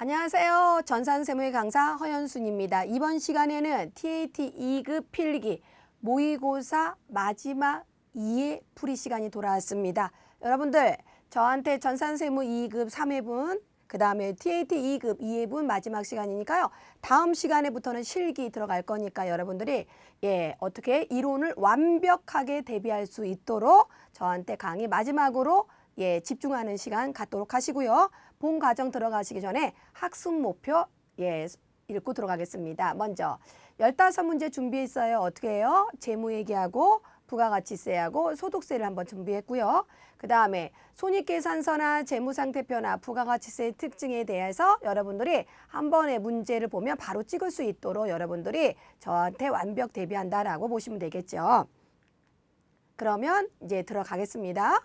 안녕하세요. 전산세무의 강사 허연순입니다. 이번 시간에는 TAT 2급 필기 모의고사 마지막 2회 풀이 시간이 돌아왔습니다. 여러분들 저한테 전산세무 2급 3회분 그 다음에 TAT 2급 2회분 마지막 시간이니까요. 다음 시간에부터는 실기 들어갈 거니까 여러분들이 어떻게 이론을 완벽하게 대비할 수 있도록 저한테 강의 마지막으로 집중하는 시간 갖도록 하시고요. 본 과정 들어가시기 전에 학습 목표 읽고 들어가겠습니다. 먼저 15문제 준비했어요. 어떻게 해요? 재무 얘기하고 부가가치세하고 소득세를 한번 준비했고요. 그 다음에 손익계산서나 재무상태표나 부가가치세의 특징에 대해서 여러분들이 한 번의 문제를 보면 바로 찍을 수 있도록 여러분들이 저한테 완벽 대비한다라고 보시면 되겠죠. 그러면 이제 들어가겠습니다.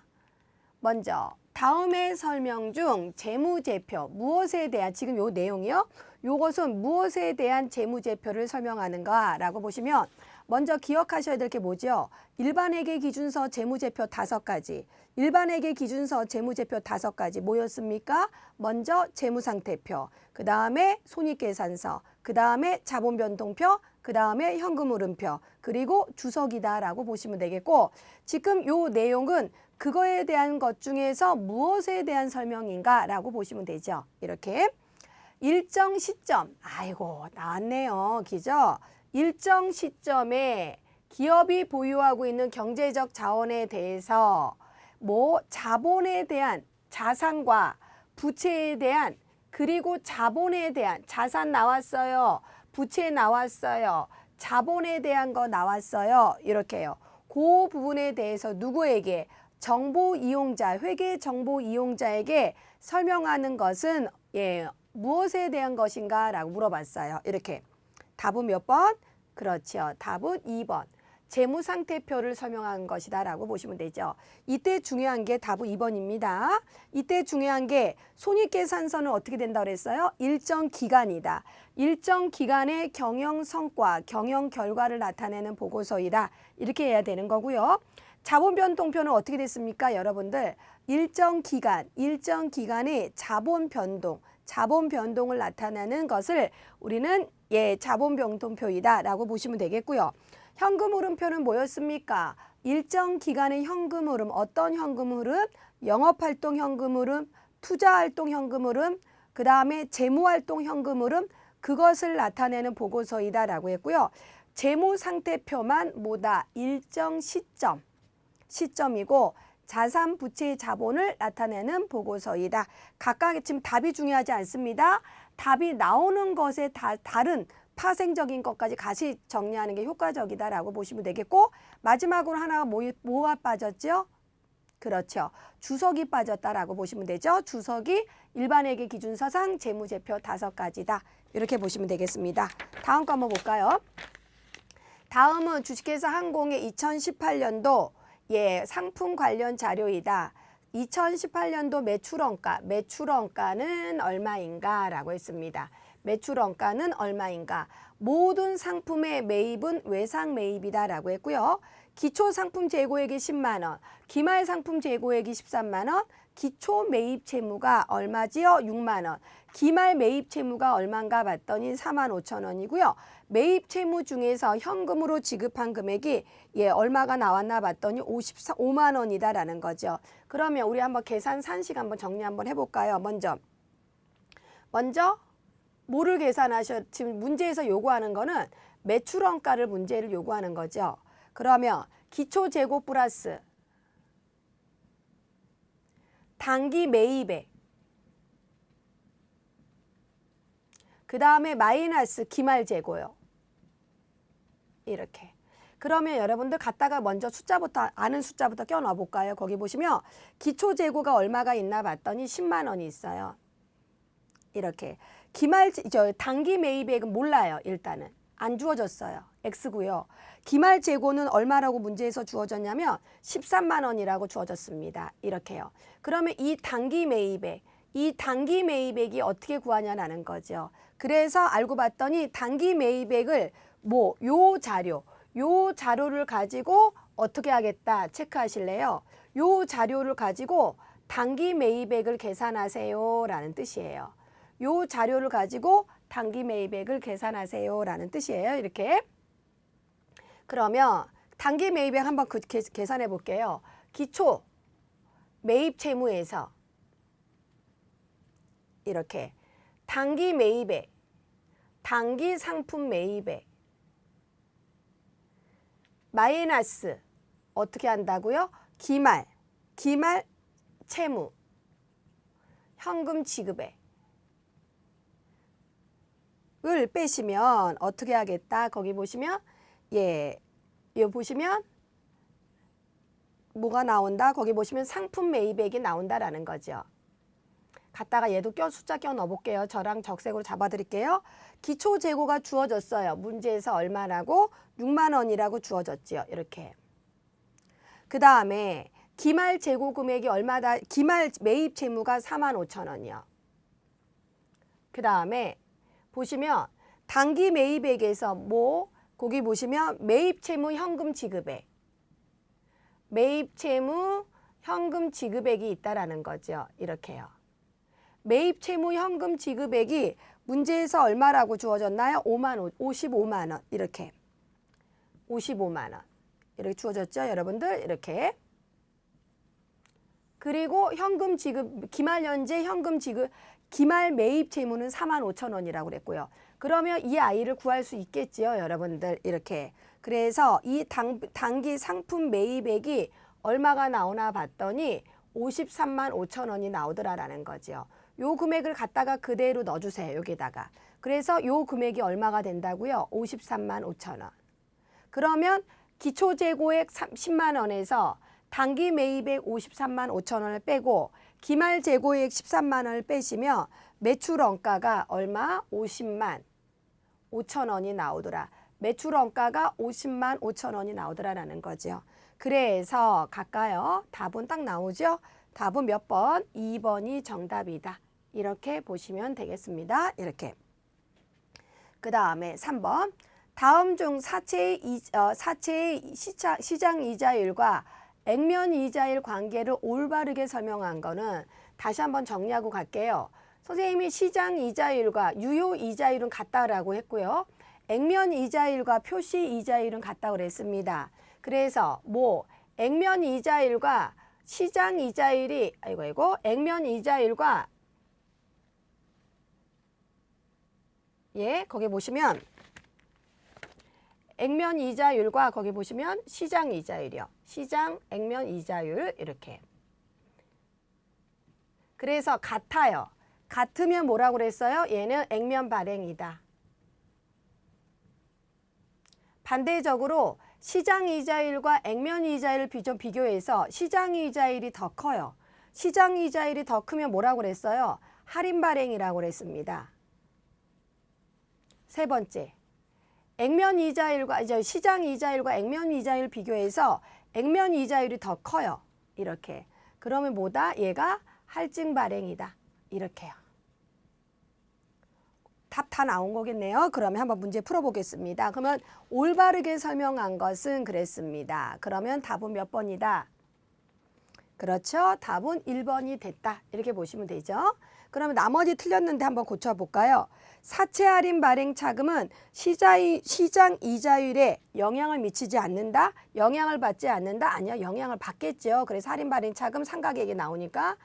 먼저 다음의 설명 중 재무제표 무엇에 대한 지금 요 내용이요. 요것은 무엇에 대한 재무제표를 설명하는가 라고 보시면 먼저 기억하셔야 될 게 뭐죠? 일반회계 기준서 재무제표 5가지 일반회계 기준서 재무제표 5가지 뭐였습니까? 먼저 재무상태표, 그 다음에 손익계산서, 그 다음에 자본변동표, 그 다음에 현금흐름표, 그리고 주석이다 라고 보시면 되겠고, 지금 요 내용은 그거에 대한 것 중에서 무엇에 대한 설명인가 라고 보시면 되죠. 이렇게 일정 시점, 아이고 나왔네요. 기죠? 일정 시점에 기업이 보유하고 있는 경제적 자원에 대해서 자본에 대한 자산과 부채에 대한, 그리고 자본에 대한 자산 나왔어요. 부채 나왔어요. 자본에 대한 거 나왔어요. 이렇게요. 그 부분에 대해서 누구에게? 정보 이용자, 회계 정보 이용자에게 설명하는 것은 무엇에 대한 것인가 라고 물어봤어요. 이렇게. 답은 몇 번? 그렇죠. 답은 2번. 재무상태표를 설명한 것이다 라고 보시면 되죠. 이때 중요한 게 답은 2번입니다. 이때 중요한 게 손익계산서는 어떻게 된다고 그랬어요? 일정 기간이다. 일정 기간의 경영 성과, 경영 결과를 나타내는 보고서이다. 이렇게 해야 되는 거고요. 자본변동표는 어떻게 됐습니까? 여러분들 일정 기간의 자본 변동을 나타내는 것을 우리는 자본변동표이다 라고 보시면 되겠고요. 현금흐름표는 뭐였습니까? 일정 기간의 현금흐름, 어떤 현금흐름? 영업활동 현금흐름, 투자활동 현금흐름, 그 다음에 재무활동 현금흐름, 그것을 나타내는 보고서이다 라고 했고요. 재무상태표만 뭐다? 일정 시점이고 자산, 부채, 자본을 나타내는 보고서이다. 각각의 지금 답이 중요하지 않습니다. 답이 나오는 것에 다른 파생적인 것까지 같이 정리하는 게 효과적이다라고 보시면 되겠고, 마지막으로 하나가 뭐가 빠졌죠? 그렇죠. 주석이 빠졌다라고 보시면 되죠. 주석이 일반회계 기준서상 재무제표 5가지다. 이렇게 보시면 되겠습니다. 다음 거 한번 볼까요? 다음은 주식회사 항공의 2018년도 상품 관련 자료이다. 2018년도 매출원가는 얼마인가 라고 했습니다. 매출원가는 얼마인가. 모든 상품의 매입은 외상 매입이다 라고 했고요. 기초상품 재고액이 10만원, 기말상품 재고액이 13만원, 기초 매입 채무가 얼마지요? 6만원. 기말 매입 채무가 얼마인가 봤더니 45,000원이고요. 매입 채무 중에서 현금으로 지급한 금액이 얼마가 나왔나 봤더니 55만 원이다라는 거죠. 그러면 우리 한번 계산 산식 한번 정리 한번 해볼까요? 먼저 뭐를 지금 문제에서 요구하는 거는 매출원가를 문제를 요구하는 거죠. 그러면 기초 재고 플러스 단기 매입액, 그 다음에 마이너스 기말 재고요. 이렇게. 그러면 여러분들 갖다가 먼저 아는 숫자부터 껴 넣어 볼까요? 거기 보시면 기초 재고가 얼마가 있나 봤더니 10만 원이 있어요. 이렇게. 단기 매입액은 몰라요. 일단은. 안 주어졌어요. X고요. 기말 재고는 얼마라고 문제에서 주어졌냐면 13만 원이라고 주어졌습니다. 이렇게요. 그러면 이 단기 매입액이 어떻게 구하냐라는 거죠. 그래서 알고 봤더니 단기 매입액을 요 자료를 가지고 어떻게 하겠다 체크하실래요? 요 자료를 가지고 단기 매입액을 계산하세요 라는 뜻이에요. 요 자료를 가지고 단기 매입액을 계산하세요 라는 뜻이에요. 이렇게. 그러면 단기 매입액 한번 계산해 볼게요. 기초 매입 채무에서 이렇게 단기 매입액, 단기 상품 매입액 마이너스 어떻게 한다고요? 기말 채무, 현금 지급액 을 빼시면 어떻게 하겠다? 거기 보시면 여기 보시면 뭐가 나온다? 거기 보시면 상품 매입액이 나온다라는 거죠. 갖다가 얘도 숫자 껴 넣어 볼게요. 저랑 적색으로 잡아 드릴게요. 기초 재고가 주어졌어요. 문제에서 얼마라고? 6만 원이라고 주어졌지요. 이렇게. 그 다음에 기말 재고 금액이 얼마다? 기말 매입 채무가 45,000원이요. 그 다음에 보시면 단기 매입액에서 거기 보시면 매입 채무 현금 지급액, 매입 채무 현금 지급액이 있다라는 거죠. 이렇게요. 매입 채무 현금 지급액이 문제에서 얼마라고 주어졌나요? 55만 원 이렇게 55만 원 이렇게 주어졌죠, 여러분들. 이렇게. 그리고 현금 지급 기말 현재 현금 지급 기말 매입 채무는 45,000원이라고 그랬고요. 그러면 이 아이를 구할 수 있겠지요, 여러분들. 이렇게. 그래서 이 단기 상품 매입액이 얼마가 나오나 봤더니 53만 5천 원이 나오더라라는 거죠. 요 금액을 갖다가 그대로 넣어주세요, 여기다가. 그래서 요 금액이 얼마가 된다고요? 53만 5천 원. 그러면 기초재고액 10만 원에서 단기 매입액 53만 5천 원을 빼고 기말 재고액 13만 원을 빼시면 매출 원가가 얼마? 50만 5천 원이 나오더라. 매출 원가가 50만 5천 원이 나오더라라는 거죠. 그래서 갈까요? 답은 딱 나오죠? 답은 몇 번? 2번이 정답이다. 이렇게 보시면 되겠습니다. 이렇게. 그 다음에 3번. 다음 중 사채의 시장 이자율과 액면 이자율 관계를 올바르게 설명한 거는 다시 한번 정리하고 갈게요. 선생님이 시장 이자율과 유효 이자율은 같다라고 했고요. 액면 이자율과 표시 이자율은 같다고 그랬습니다. 그래서 액면 이자율과 시장 이자율이 액면 이자율과 거기 보시면 액면 이자율과 거기 보시면 시장 이자율이요. 시장 액면 이자율 이렇게. 그래서 같아요. 같으면 뭐라고 그랬어요? 얘는 액면 발행이다. 반대적으로 시장 이자율과 액면 이자율을 비교해서 시장 이자율이 더 커요. 시장 이자율이 더 크면 뭐라고 그랬어요? 할인 발행이라고 그랬습니다. 세 번째. 액면 이자율과 시장 이자율과 액면 이자율 비교해서 액면 이자율이 더 커요. 이렇게. 그러면 뭐다? 얘가 할증 발행이다. 이렇게요. 답 다 나온 거겠네요. 그러면 한번 문제 풀어보겠습니다. 그러면 올바르게 설명한 것은 그랬습니다. 그러면 답은 몇 번이다? 그렇죠. 답은 1번이 됐다. 이렇게 보시면 되죠. 그러면 나머지 틀렸는데 한번 고쳐볼까요? 사채 할인 발행 차금은 시장 이자율에 영향을 미치지 않는다? 영향을 받지 않는다? 아니요. 영향을 받겠죠. 그래서 할인 발행 차금 상가계획이 나오니까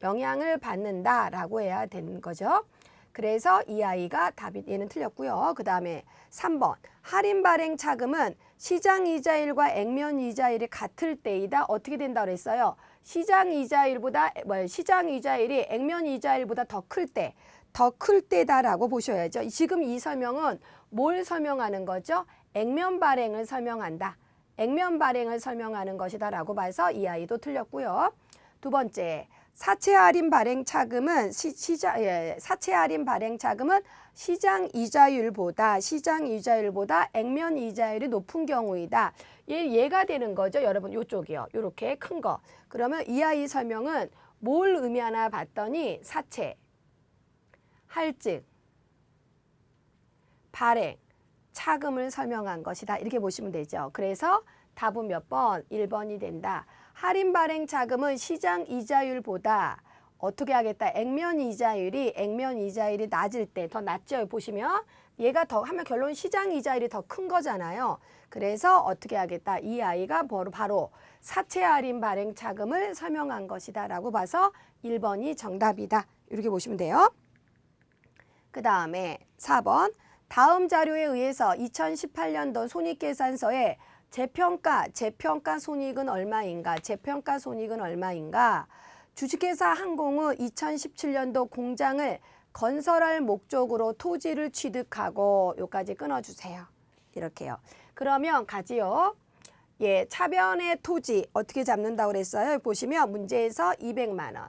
영향을 받는다라고 해야 되는 거죠. 그래서 이 아이가 답이 얘는 틀렸고요. 그 다음에 3번. 할인 발행 차금은 시장 이자율과 액면 이자율이 같을 때이다. 어떻게 된다고 그랬어요? 시장 이자율이 액면 이자율보다 더 클 때다라고 보셔야죠. 지금 이 설명은 뭘 설명하는 거죠? 액면 발행을 설명한다. 액면 발행을 설명하는 것이다라고 봐서 이 아이도 틀렸고요. 두 번째. 사채 할인 발행 차금은 시장 이자율보다 액면 이자율이 높은 경우이다. 얘가 되는 거죠, 여러분. 요쪽이요. 요렇게 큰 거. 그러면 이 아이 설명은 뭘 의미하나 봤더니 사채, 할증, 발행, 차금을 설명한 것이다. 이렇게 보시면 되죠. 그래서 답은 몇 번? 1번이 된다. 할인 발행 차금은 시장 이자율보다 어떻게 하겠다. 액면 이자율이 낮을 때 더 낮죠. 보시면 얘가 더 하면 결론 시장 이자율이 더 큰 거잖아요. 그래서 어떻게 하겠다. 이 아이가 바로 사채 할인 발행 차금을 설명한 것이다 라고 봐서 1번이 정답이다. 이렇게 보시면 돼요. 그 다음에 4번. 다음 자료에 의해서 2018년도 손익계산서에 재평가 손익은 얼마인가? 주식회사 항공의 2017년도 공장을 건설할 목적으로 토지를 취득하고 요까지 끊어주세요. 이렇게요. 그러면 가지요. 예, 차변의 토지 어떻게 잡는다고 그랬어요? 보시면 문제에서 200만 원.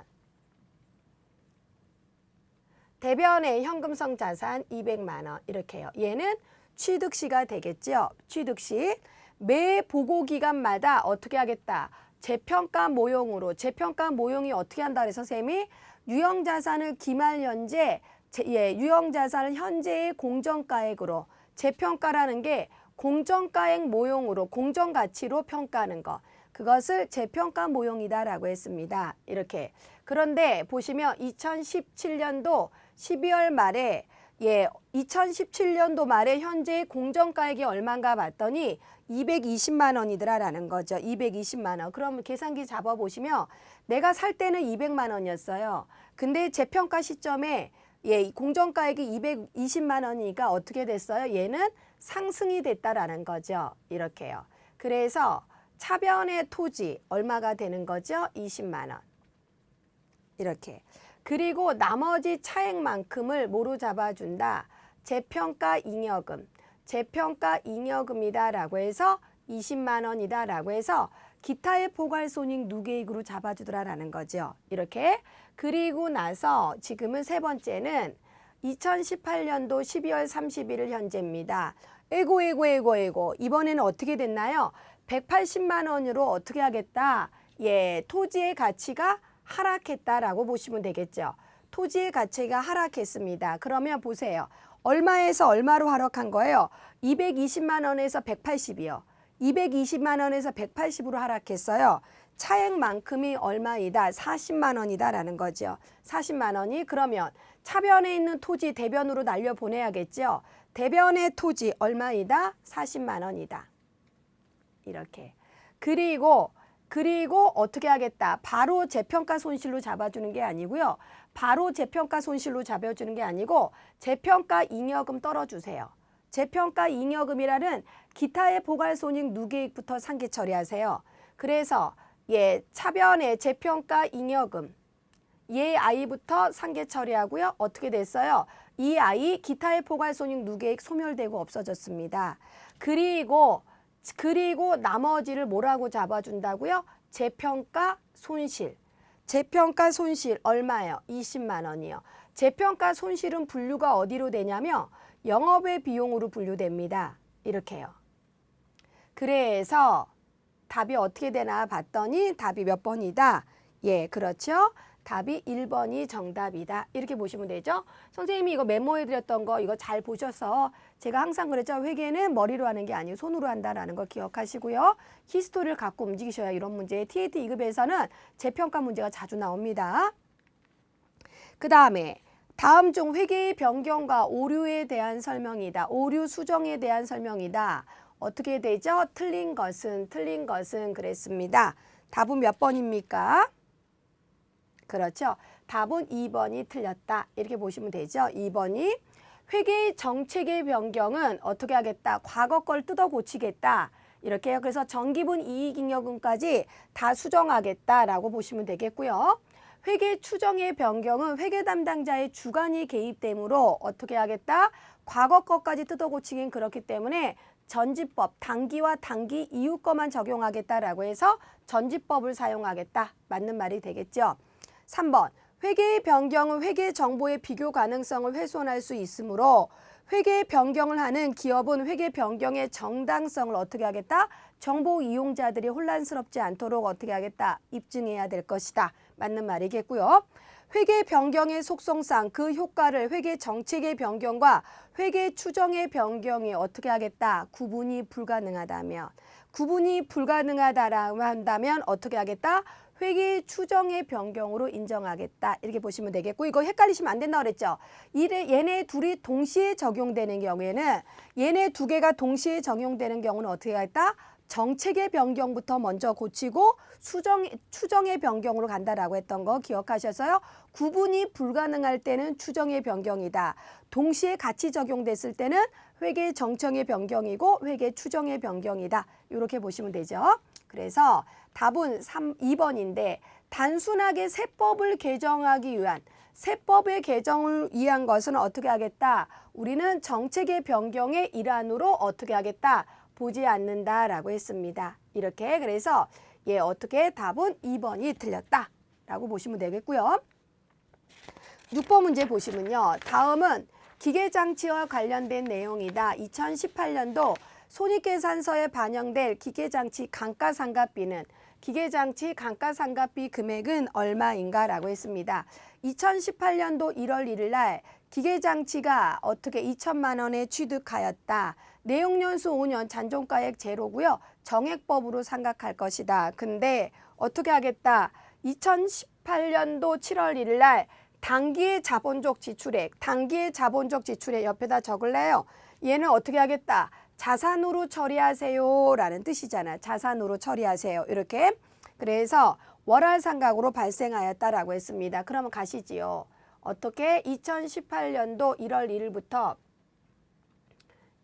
대변의 현금성 자산 200만 원 이렇게요. 얘는 취득시가 되겠죠. 취득시. 매 보고 기간마다 어떻게 하겠다. 재평가 모형으로. 재평가 모형이 어떻게 한다 그래서 쌤이 유형자산을 기말 현재 유형자산을 현재의 공정가액으로 재평가라는 게 공정가액 모형으로 공정가치로 평가하는 거. 그것을 재평가 모형이다라고 했습니다. 이렇게. 그런데 보시면 2017년도 12월 말에 2017년도 말에 현재 공정가액이 얼마인가 봤더니 220만 원이더라라는 거죠. 220만 원. 그럼 계산기 잡아보시면 내가 살 때는 200만 원이었어요. 근데 재평가 시점에 공정가액이 220만 원이니까 어떻게 됐어요? 얘는 상승이 됐다라는 거죠. 이렇게요. 그래서 차변의 토지 얼마가 되는 거죠? 20만 원. 이렇게. 그리고 나머지 차액만큼을 뭐로 잡아준다? 재평가 잉여금. 재평가 잉여금이다라고 해서 20만 원이다라고 해서 기타의 포괄손익 누계액으로 잡아주더라라는 거죠. 이렇게. 그리고 나서 지금은 세 번째는 2018년도 12월 31일 현재입니다. 에고. 이번에는 어떻게 됐나요? 180만 원으로 어떻게 하겠다? 토지의 가치가 하락했다라고 보시면 되겠죠. 토지의 가치가 하락했습니다. 그러면 보세요. 얼마에서 얼마로 하락한 거예요? 220만 원에서 180이요. 220만 원에서 180으로 하락했어요. 차액만큼이 얼마이다? 40만 원이다라는 거죠. 40만 원이 그러면 차변에 있는 토지 대변으로 날려보내야겠죠. 대변의 토지 얼마이다? 40만 원이다. 이렇게. 그리고 어떻게 하겠다? 바로 재평가 손실로 잡아주는 게 아니고요. 바로 재평가 손실로 잡아주는 게 아니고 재평가 잉여금 떨어주세요. 재평가 잉여금이라는 기타의 포괄손익 누계액부터 상계 처리하세요. 그래서 차변의 재평가 잉여금 아이부터 상계 처리하고요. 어떻게 됐어요? 이 아이 기타의 포괄손익 누계액 소멸되고 없어졌습니다. 그리고 나머지를 뭐라고 잡아준다고요? 재평가 손실. 재평가 손실 얼마예요? 20만 원이요. 재평가 손실은 분류가 어디로 되냐면 영업의 비용으로 분류됩니다. 이렇게요. 그래서 답이 어떻게 되나 봤더니 답이 몇 번이다? 그렇죠. 답이 1번이 정답이다. 이렇게 보시면 되죠. 선생님이 이거 메모해드렸던 거 이거 잘 보셔서 제가 항상 그랬죠. 회계는 머리로 하는 게 아니고 손으로 한다라는 거 기억하시고요. 히스토리를 갖고 움직이셔야 이런 문제 TAT 2급에서는 재평가 문제가 자주 나옵니다. 그 다음에 다음 중 회계의 변경과 오류에 대한 설명이다. 오류 수정에 대한 설명이다. 어떻게 되죠? 틀린 것은 그랬습니다. 답은 몇 번입니까? 그렇죠. 답은 2번이 틀렸다. 이렇게 보시면 되죠. 2번이 회계의 정책의 변경은 어떻게 하겠다. 과거 걸 뜯어 고치겠다. 이렇게 해요. 그래서 정기분 이익잉여금까지 다 수정하겠다라고 보시면 되겠고요. 회계 추정의 변경은 회계 담당자의 주관이 개입되므로 어떻게 하겠다. 과거 것까지 뜯어 고치긴 그렇기 때문에 전지법 단기와 단기 이후 것만 적용하겠다라고 해서 전지법을 사용하겠다. 맞는 말이 되겠죠. 3번 회계의 변경은 회계 정보의 비교 가능성을 훼손할 수 있으므로 회계 변경을 하는 기업은 회계 변경의 정당성을 어떻게 하겠다? 정보 이용자들이 혼란스럽지 않도록 어떻게 하겠다? 입증해야 될 것이다. 맞는 말이겠고요. 회계 변경의 속성상 그 효과를 회계 정책의 변경과 회계 추정의 변경이 어떻게 하겠다? 구분이 불가능하다면. 구분이 불가능하다라고 한다면 어떻게 하겠다? 회계 추정의 변경으로 인정하겠다. 이렇게 보시면 되겠고, 이거 헷갈리시면 안 된다고 그랬죠. 얘네 둘이 동시에 적용되는 경우에는, 얘네 두 개가 동시에 적용되는 경우는 어떻게 하겠다? 정책의 변경부터 먼저 고치고 추정의 변경으로 간다라고 했던 거 기억하셔서요. 구분이 불가능할 때는 추정의 변경이다. 동시에 같이 적용됐을 때는 회계 정청의 변경이고 회계 추정의 변경이다. 이렇게 보시면 되죠. 그래서 답은 2번인데 단순하게 세법을 개정하기 위한 세법의 개정을 위한 것은 어떻게 하겠다? 우리는 정책의 변경의 일환으로 어떻게 하겠다? 보지 않는다라고 했습니다. 이렇게 그래서 어떻게 답은 2번이 틀렸다라고 보시면 되겠고요. 6번 문제 보시면요. 다음은 기계장치와 관련된 내용이다. 2018년도 손익계산서에 반영될 기계장치 감가상각비는 기계장치 감가상각비 금액은 얼마인가라고 했습니다. 2018년도 1월 1일 날 기계장치가 어떻게 2천만 원에 취득하였다. 내용연수 5년 잔존가액 제로고요. 정액법으로 상각할 것이다. 근데 어떻게 하겠다. 2018년도 7월 1일 날 당기의 자본적 지출액, 당기의 자본적 지출액 옆에다 적을래요. 얘는 어떻게 하겠다. 자산으로 처리하세요 라는 뜻이잖아. 자산으로 처리하세요. 이렇게. 그래서 월할상각으로 발생하였다라고 했습니다. 그러면 가시지요. 어떻게 2018년도 1월 1일부터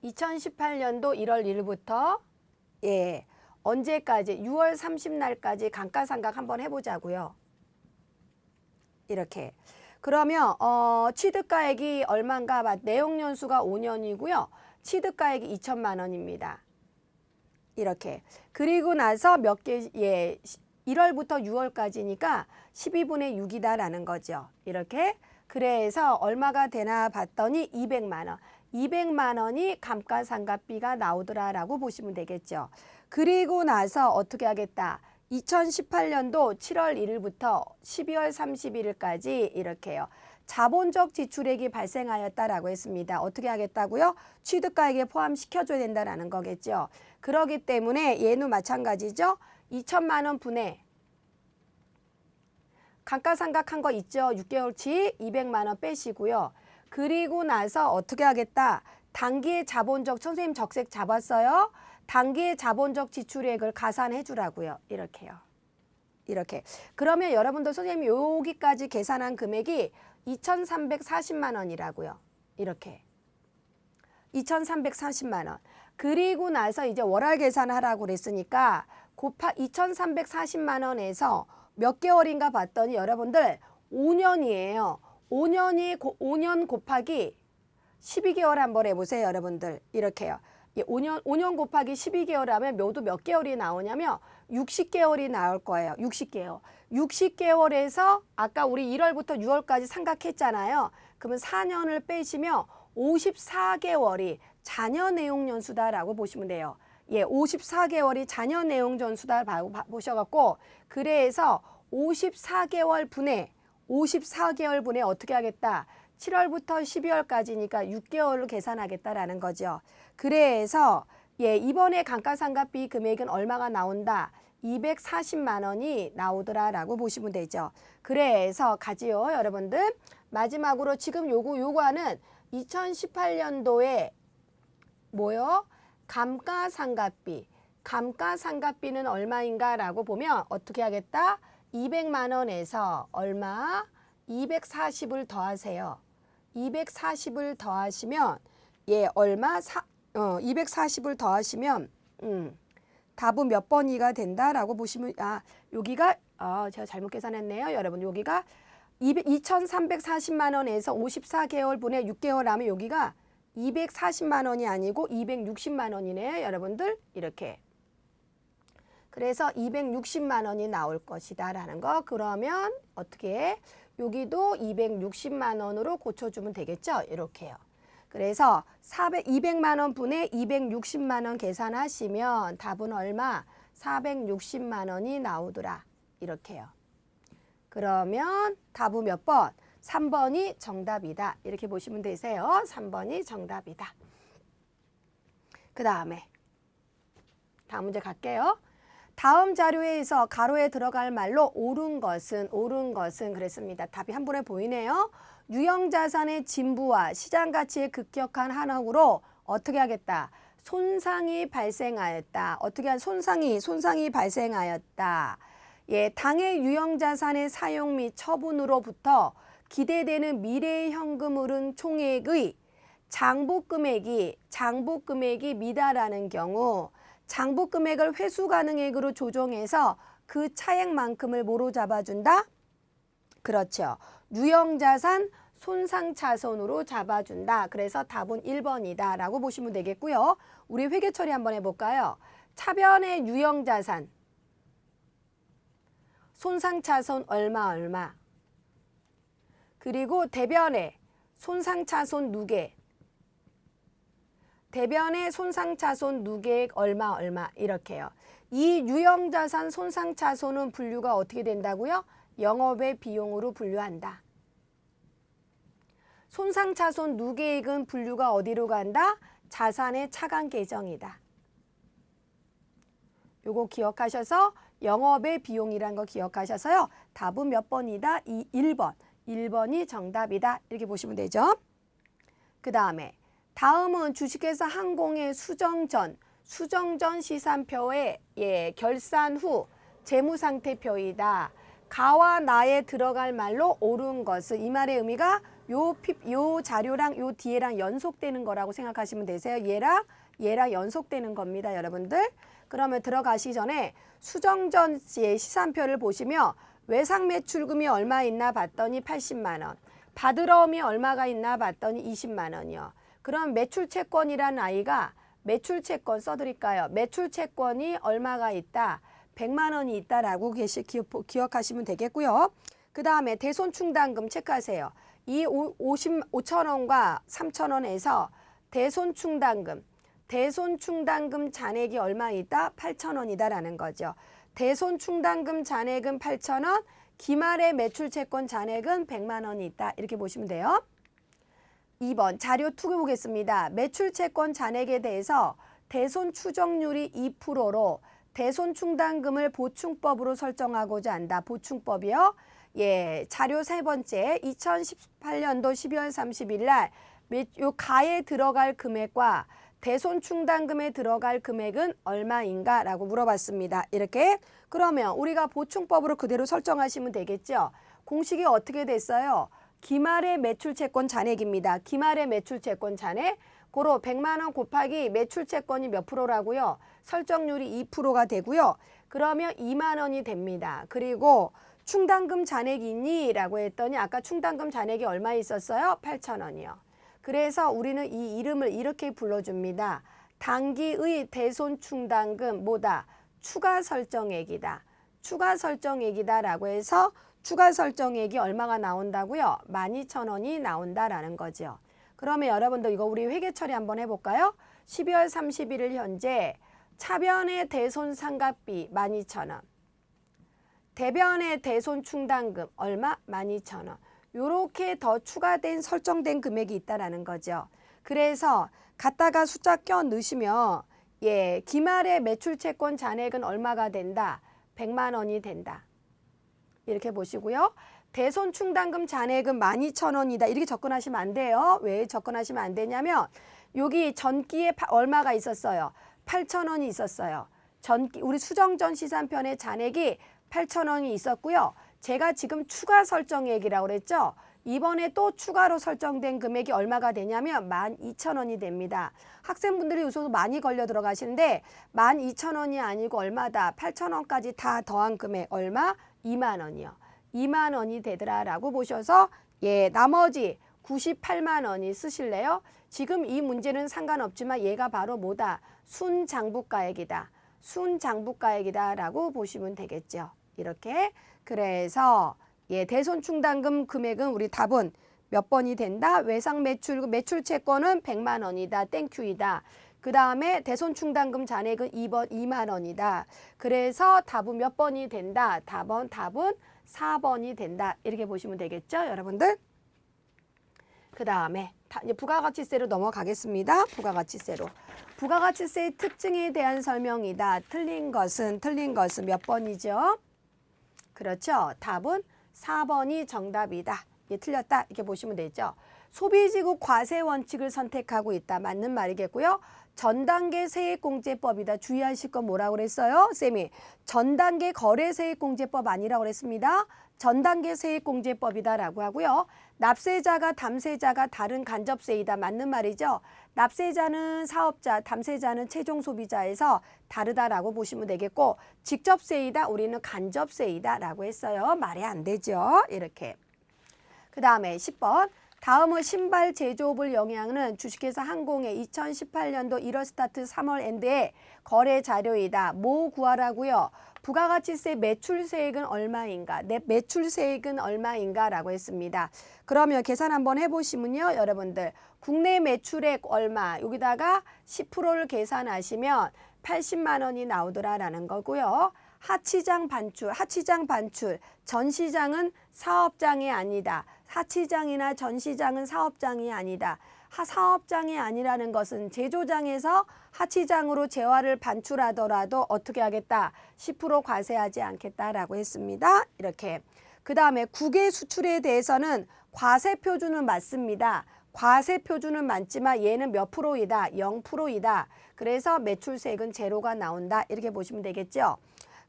2018년도 1월 1일부터 언제까지 6월 30날까지 감가상각 한번 해보자고요. 이렇게. 그러면 취득가액이 얼마인가? 내용연수가 5년이고요. 취득가액이 2천만 원입니다. 이렇게. 그리고 나서 몇 개 1월부터 6월까지니까 12분의 6이다라는 거죠. 이렇게. 그래서 얼마가 되나 봤더니 200만 원. 200만 원이 감가상각비가 나오더라라고 보시면 되겠죠. 그리고 나서 어떻게 하겠다. 2018년도 7월 1일부터 12월 31일까지 이렇게요. 자본적 지출액이 발생하였다라고 했습니다. 어떻게 하겠다고요? 취득가액에 포함시켜줘야 된다라는 거겠죠. 그렇기 때문에 얘는 마찬가지죠. 2천만 원 분의 감가상각한 거 있죠. 6개월치 200만 원 빼시고요. 그리고 나서 어떻게 하겠다. 당기의 자본적, 선생님 적색 잡았어요. 당기의 자본적 지출액을 가산해 주라고요. 이렇게요. 이렇게. 그러면 여러분들 선생님이 여기까지 계산한 금액이 2,340만 원이라고요. 이렇게. 2,340만 원. 그리고 나서 이제 월할 계산하라고 그랬으니까 2,340만 원에서 몇 개월인가 봤더니 여러분들 5년이에요. 5년 곱하기 12개월 한번 해보세요. 여러분들. 이렇게요. 5년 곱하기 12개월 하면 모두 몇 개월이 나오냐면 60개월이 나올 거예요. 60개월. 60개월에서 아까 우리 1월부터 6월까지 상각했잖아요. 그러면 4년을 빼시면 54개월이 자녀 내용 연수다라고 보시면 돼요. 54개월이 자녀 내용 전수다라고 보셔갖고 그래서 54개월 분에 어떻게 하겠다. 7월부터 12월까지니까 6개월로 계산하겠다라는 거죠. 그래서 이번에 감가상각비 금액은 얼마가 나온다? 240만 원이 나오더라라고 보시면 되죠. 그래서 가지요, 여러분들. 마지막으로 지금 요거는 2018년도에 뭐요? 감가상각비는 얼마인가라고 보면 어떻게 하겠다? 200만 원에서 얼마? 240을 더하세요. 240을 더하시면 얼마? 240을 더하시면 답은 몇 번이가 된다라고 보시면 여기가 제가 잘못 계산했네요. 여러분 여기가 2,340만 원에서 54개월 분의 6개월 하면 여기가 240만 원이 아니고 260만 원이네요. 여러분들 이렇게. 그래서 260만 원이 나올 것이다 라는 거. 그러면 어떻게 여기도 260만 원으로 고쳐주면 되겠죠. 이렇게요. 그래서 200만 원 분의 260만 원 계산하시면 답은 얼마? 460만 원이 나오더라. 이렇게요. 그러면 답은 몇 번? 3번이 정답이다. 이렇게 보시면 되세요. 3번이 정답이다. 그 다음에 다음 문제 갈게요. 다음 자료에서 가로에 들어갈 말로 옳은 것은 그랬습니다. 답이 한 번에 보이네요. 유형자산의 진부와 시장가치의 급격한 하락으로 어떻게 하겠다? 손상이 발생하였다. 어떻게 한 손상이 발생하였다. 예, 당해 유형자산의 사용 및 처분으로부터 기대되는 미래의 현금흐름 총액의 장부금액이 미달하는 경우 장부금액을 회수가능액으로 조정해서 그 차액만큼을 뭐로 잡아준다? 그렇죠. 유형자산 손상차손으로 잡아준다. 그래서 답은 1번이다 라고 보시면 되겠고요. 우리 회계 처리 한번 해볼까요? 차변의 유형자산 손상차손 얼마 그리고 대변의 손상차손 누계 대변의 손상차손 누계액 얼마 이렇게요. 이 유형자산 손상차손은 분류가 어떻게 된다고요? 영업의 비용으로 분류한다. 손상차손 누계액은 분류가 어디로 간다? 자산의 차감 계정이다. 요거 기억하셔서 영업의 비용이란 거 기억하셔서요. 답은 몇 번이다? 1번. 1번이 정답이다. 이렇게 보시면 되죠. 그 다음은 주식회사 항공의 수정전 시산표의 결산 후 재무상태표이다. 가와 나에 들어갈 말로 옳은 것은 이 말의 의미가 요 자료랑 요 뒤에랑 연속되는 거라고 생각하시면 되세요. 얘랑 연속되는 겁니다, 여러분들. 그러면 들어가시 전에 수정전 시산표를 보시면 외상 매출금이 얼마 있나 봤더니 80만 원. 받으러움이 얼마가 있나 봤더니 20만 원이요. 그럼 매출채권이라는 아이가 매출채권 써드릴까요? 매출채권이 얼마가 있다? 100만 원이 있다라고 기억하시면 되겠고요. 그 다음에 대손충당금 체크하세요. 이 5천 원과 3천 원에서 대손충당금 잔액이 얼마 있다? 8천 원이다라는 거죠. 대손충당금 잔액은 8천 원, 기말의 매출채권 잔액은 100만 원이 있다. 이렇게 보시면 돼요. 2번 자료 2 보겠습니다. 매출채권 잔액에 대해서 대손 추정률이 2%로 대손충당금을 보충법으로 설정하고자 한다. 보충법이요. 예, 자료 3번째 2018년도 12월 30일 날 요 가에 들어갈 금액과 대손충당금에 들어갈 금액은 얼마인가 라고 물어봤습니다. 이렇게 그러면 우리가 보충법으로 그대로 설정하시면 되겠죠. 공식이 어떻게 됐어요? 기말의 매출채권 잔액입니다. 기말의 매출채권 잔액 고로 100만 원 곱하기 매출채권이 몇 프로라고요? 설정률이 2%가 되고요. 그러면 2만 원이 됩니다. 그리고 충당금 잔액이 있니? 라고 했더니 아까 충당금 잔액이 얼마 있었어요? 8천 원이요. 그래서 우리는 이 이름을 이렇게 불러줍니다. 당기의 대손충당금 뭐다? 추가 설정액이다. 추가 설정액이다 라고 해서 추가 설정액이 얼마가 나온다고요? 12,000원이 나온다라는 거죠. 그러면 여러분들 이거 우리 회계 처리 한번 해볼까요? 12월 31일 현재 차변의 대손상각비 12,000원. 대변의 대손충당금 얼마? 12,000원. 요렇게 더 추가된 설정된 금액이 있다라는 거죠. 그래서 갖다가 숫자 껴 넣으시면 예, 기말의 매출채권 잔액은 얼마가 된다? 100만 원이 된다. 이렇게 보시고요. 대손충당금 잔액은 12,000원이다. 이렇게 접근하시면 안 돼요. 왜 접근하시면 안 되냐면 여기 전기에 얼마가 있었어요? 8,000원이 있었어요. 우리 수정전 시산편의 잔액이 8,000원이 있었고요. 제가 지금 추가 설정액이라고 그랬죠. 이번에 또 추가로 설정된 금액이 얼마가 되냐면 12,000원이 됩니다. 학생분들이 요새 많이 걸려 들어가시는데 12,000원이 아니고 얼마다? 8,000원까지 다 더한 금액 얼마? 2만 원이요. 2만 원이 되더라라고 보셔서 예, 나머지 98만 원이 쓰실래요? 지금 이 문제는 상관없지만 얘가 바로 뭐다? 순장부가액이다. 순장부가액이다라고 보시면 되겠죠. 이렇게 그래서 예, 대손충당금 금액은 우리 답은 몇 번이 된다? 외상 매출채권은 100만 원이다. 땡큐이다. 그 다음에 대손충당금 잔액은 2만 원이다. 그래서 답은 몇 번이 된다? 답은 4번이 된다. 이렇게 보시면 되겠죠, 여러분들? 그 다음에 부가가치세로 넘어가겠습니다. 부가가치세로. 부가가치세의 특징에 대한 설명이다. 틀린 것은 몇 번이죠? 그렇죠. 답은 4번이 정답이다. 이게 틀렸다. 이렇게 보시면 되죠. 소비지구 과세 원칙을 선택하고 있다. 맞는 말이겠고요. 전단계 세액공제법이다. 주의하실 건 뭐라고 그랬어요? 쌤이 전단계 거래세액공제법 아니라고 그랬습니다. 전단계 세액공제법이다라고 하고요. 납세자가 담세자가 다른 간접세이다. 맞는 말이죠. 납세자는 사업자, 담세자는 최종 소비자에서 다르다라고 보시면 되겠고 직접세이다. 우리는 간접세이다라고 했어요. 말이 안 되죠. 이렇게. 그 다음에 10번. 다음은 신발 제조업을 영향하는 주식회사 항공의 2018년도 1월 스타트 3월 엔드의 거래 자료이다. 뭐 구하라고요? 부가가치세 매출세액은 얼마인가? 매출세액은 얼마인가? 라고 했습니다. 그러면 계산 한번 해보시면요. 여러분들 국내 매출액 얼마? 여기다가 10%를 계산하시면 80만 원이 나오더라라는 거고요. 하치장 반출, 전시장은 사업장이 아니다. 하치장이나 전시장은 사업장이 아니다. 사업장이 아니라는 것은 제조장에서 하치장으로 재화를 반출하더라도 어떻게 하겠다? 10% 과세하지 않겠다라고 했습니다. 이렇게. 그 다음에 국외 수출에 대해서는 과세 표준은 맞습니다. 과세 표준은 맞지만 얘는 몇 프로이다? 0%이다. 그래서 매출세액은 제로가 나온다. 이렇게 보시면 되겠죠.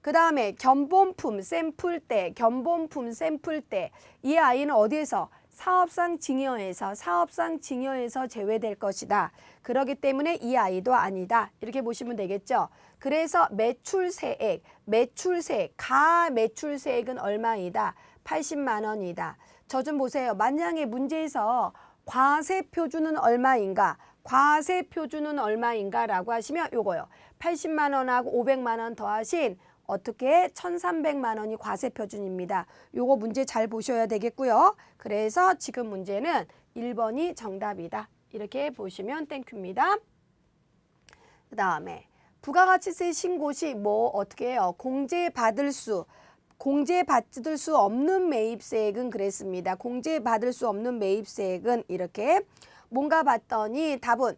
그 다음에 견본품 샘플대, 이 아이는 어디에서? 사업상 증여에서 제외될 것이다. 그렇기 때문에 이 아이도 아니다. 이렇게 보시면 되겠죠. 그래서 가매출세액은 얼마이다? 80만 원이다. 저 좀 보세요. 만약에 문제에서 과세 표준은 얼마인가? 과세 표준은 얼마인가? 라고 하시면 요거요. 80만 원하고 500만 원 더하신 어떻게 1,300만 원이 과세 표준입니다. 요거 문제 잘 보셔야 되겠고요. 그래서 지금 문제는 1번이 정답이다. 이렇게 보시면 땡큐입니다. 그 다음에 부가가치세 신고 시 뭐 어떻게 해요? 공제받을 수 없는 매입세액은 그랬습니다. 공제받을 수 없는 매입세액은 이렇게 뭔가 봤더니 답은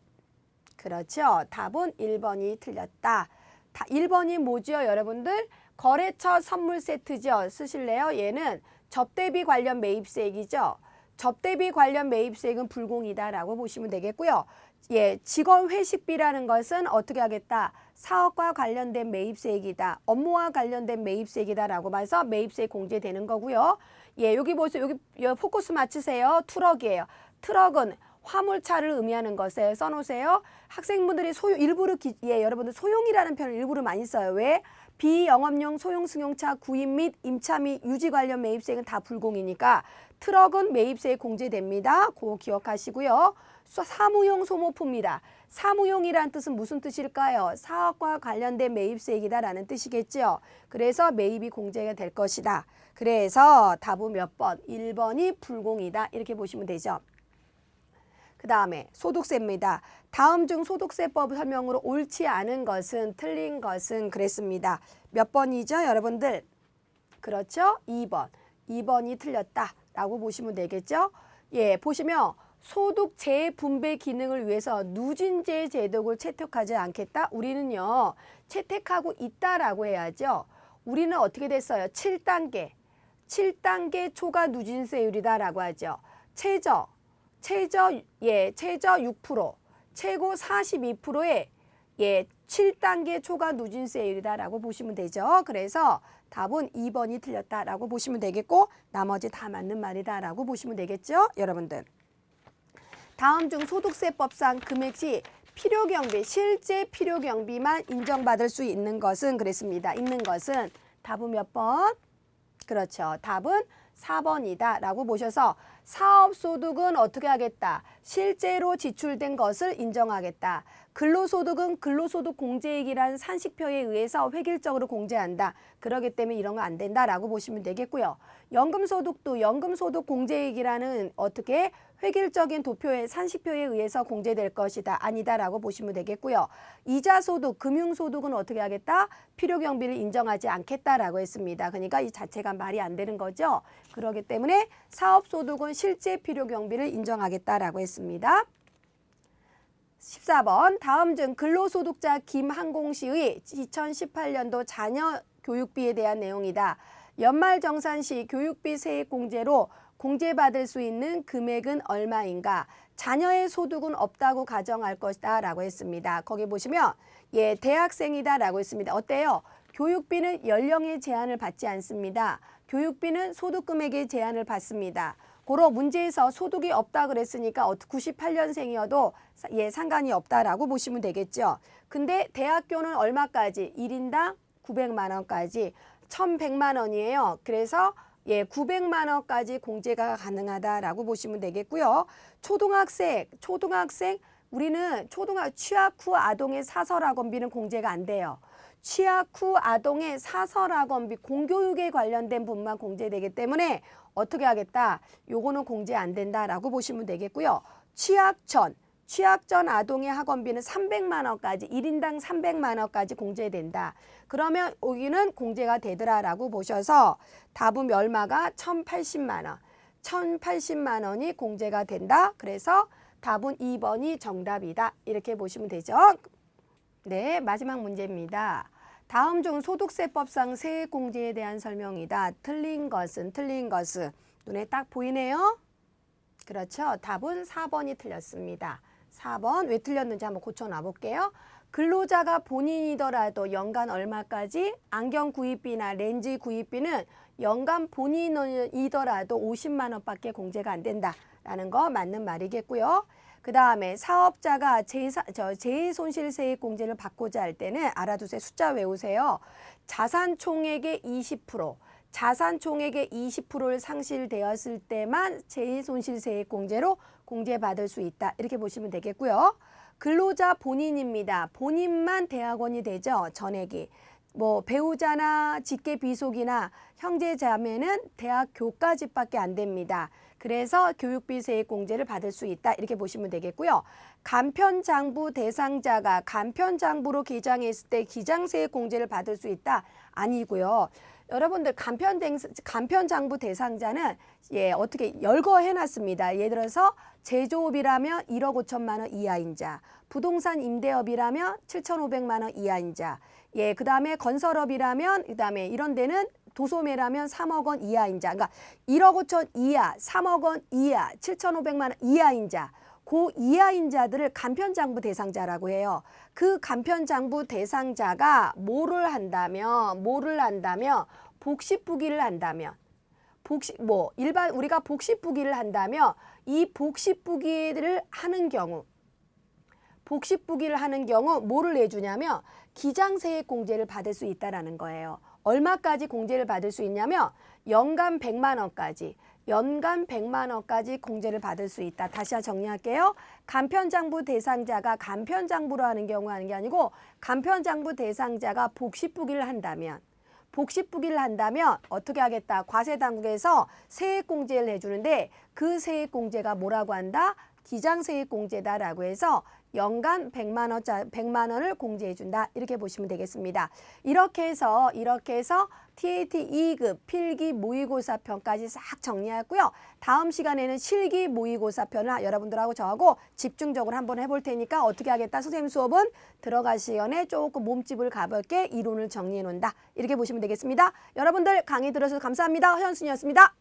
그렇죠. 답은 1번이 틀렸다. 1번이 뭐죠, 여러분들? 거래처 선물 세트죠. 쓰실래요? 얘는 접대비 관련 매입세액이죠. 접대비 관련 매입세액은 불공이다라고 보시면 되겠고요. 예, 직원 회식비라는 것은 어떻게 하겠다? 사업과 관련된 매입세액이다. 업무와 관련된 매입세액이다라고 봐서 매입세액 공제되는 거고요. 예, 여기 보세요. 여기 포커스 맞추세요. 트럭이에요. 트럭은 화물차를 의미하는 것에 써놓으세요. 학생분들이 여러분들 소용이라는 표현을 일부러 많이 써요. 왜? 비영업용 소형 승용차 구입 및 임차 및 유지 관련 매입세액은 다 불공이니까 트럭은 매입세액 공제됩니다. 그거 기억하시고요. 사무용 소모품이다. 사무용이란 뜻은 무슨 뜻일까요? 사업과 관련된 매입세액이다라는 뜻이겠죠. 그래서 매입이 공제가 될 것이다. 그래서 답은 몇 번? 1번이 불공이다. 이렇게 보시면 되죠. 그 다음에 소득세입니다. 다음 중 소득세법 설명으로 옳지 않은 것은 틀린 것은 그랬습니다. 몇 번이죠, 여러분들? 그렇죠? 2번. 2번이 틀렸다라고 보시면 되겠죠? 예, 보시면 소득 재분배 기능을 위해서 누진제 제도를 채택하지 않겠다. 우리는요, 채택하고 있다라고 해야죠. 우리는 어떻게 됐어요? 7단계 초과 누진세율이다라고 하죠. 최저 6%, 최고 42%의 7단계 초과 누진세율이다라고 보시면 되죠. 그래서 답은 2번이 틀렸다라고 보시면 되겠고 나머지 다 맞는 말이다라고 보시면 되겠죠, 여러분들. 다음 중 소득세법상 금액 시 필요경비, 실제 필요경비만 인정받을 수 있는 것은 그랬습니다. 있는 것은 답은 몇 번? 그렇죠. 답은 4번이다 라고 보셔서 사업소득은 어떻게 하겠다? 실제로 지출된 것을 인정하겠다. 근로소득은 근로소득 공제액이라는 산식표에 의해서 획일적으로 공제한다. 그렇기 때문에 이런 거 안 된다라고 보시면 되겠고요. 연금소득도 연금소득 공제액이라는 어떻게 획일적인 도표의 산식표에 의해서 공제될 것이다. 아니다라고 보시면 되겠고요. 이자소득, 금융소득은 어떻게 하겠다? 필요경비를 인정하지 않겠다라고 했습니다. 그러니까 이 자체가 말이 안 되는 거죠. 그렇기 때문에 사업소득은 실제 필요경비를 인정하겠다라고 했습니다. 14번 다음 중 근로소득자 김항공 씨의 2018년도 자녀 교육비에 대한 내용이다. 연말정산 시 교육비 세액공제로 공제받을 수 있는 금액은 얼마인가? 자녀의 소득은 없다고 가정할 것이다 라고 했습니다. 거기 보시면 대학생이다 라고 했습니다. 어때요? 교육비는 연령의 제한을 받지 않습니다. 교육비는 소득금액의 제한을 받습니다. 고로 문제에서 소득이 없다 그랬으니까 98년생이어도 상관이 없다라고 보시면 되겠죠. 근데 대학교는 얼마까지? 1인당 900만 원까지 1100만 원이에요. 그래서 900만 원까지 공제가 가능하다라고 보시면 되겠고요. 초등학생 우리는 취학 후 아동의 사설학원비는 공제가 안 돼요. 취학 후 아동의 사설학원비 공교육에 관련된 부분만 공제되기 때문에 어떻게 하겠다? 요거는 공제 안 된다라고 보시면 되겠고요. 취학 전 아동의 학원비는 300만 원까지 1인당 300만 원까지 공제된다. 그러면 여기는 공제가 되더라라고 보셔서 답은 얼마가 1080만 원. 1080만 원이 공제가 된다. 그래서 답은 2번이 정답이다. 이렇게 보시면 되죠. 네, 마지막 문제입니다. 다음 중 소득세법상 세액공제에 대한 설명이다. 틀린 것은 눈에 딱 보이네요. 그렇죠. 답은 4번이 틀렸습니다. 4번 왜 틀렸는지 한번 고쳐놔 볼게요. 근로자가 본인이더라도 연간 얼마까지? 안경 구입비나 렌즈 구입비는 연간 본인이더라도 50만 원밖에 공제가 안 된다라는 거 맞는 말이겠고요. 그 다음에 사업자가 재해손실세액 공제를 받고자 할 때는 알아두세요. 숫자 외우세요. 자산 총액의 20%, 자산 총액의 20%를 상실되었을 때만 재해손실세액 공제로 공제받을 수 있다. 이렇게 보시면 되겠고요. 근로자 본인입니다. 본인만 대학원이 되죠. 전액이. 배우자나 직계 비속이나 형제 자매는 대학교까지밖에 안 됩니다. 그래서 교육비 세액 공제를 받을 수 있다. 이렇게 보시면 되겠고요. 간편장부 대상자가 간편장부로 기장했을 때 기장세액 공제를 받을 수 있다. 아니고요. 여러분들 간편장부 대상자는 어떻게 열거해놨습니다. 예를 들어서 제조업이라면 1억 5천만 원 이하인 자, 부동산 임대업이라면 7,500만 원 이하인 자, 그 다음에 건설업이라면 그다음에 이런 데는 도소매라면 3억 원 이하인 자, 그러니까 1억 5천 이하, 3억 원 이하, 7,500만 원 이하인 자, 그 이하인 자들을 간편장부 대상자라고 해요. 그 간편장부 대상자가 뭐를 한다면 복식부기를 한다면 우리가 복식부기를 한다면 이 복식부기를 하는 경우 뭐를 내주냐면 기장세액 공제를 받을 수 있다라는 거예요. 얼마까지 공제를 받을 수 있냐면 연간 100만 원까지 공제를 받을 수 있다. 다시 정리할게요. 간편장부 대상자가 간편장부로 하는 경우 하는 게 아니고 간편장부 대상자가 복식부기를 한다면 어떻게 하겠다. 과세당국에서 세액공제를 해주는데 그 세액공제가 뭐라고 한다? 기장세액공제다라고 해서 연간 100만 원을 공제해준다. 이렇게 보시면 되겠습니다. 이렇게 해서 TAT 2급 필기 모의고사 편까지 싹 정리하고요. 다음 시간에는 실기 모의고사 편을 여러분들하고 저하고 집중적으로 한번 해볼 테니까 어떻게 하겠다. 선생님 수업은 들어가시기 전에 조금 몸집을 가볍게 이론을 정리해 놓는다. 이렇게 보시면 되겠습니다. 여러분들 강의 들어주셔서 감사합니다. 허연순이었습니다.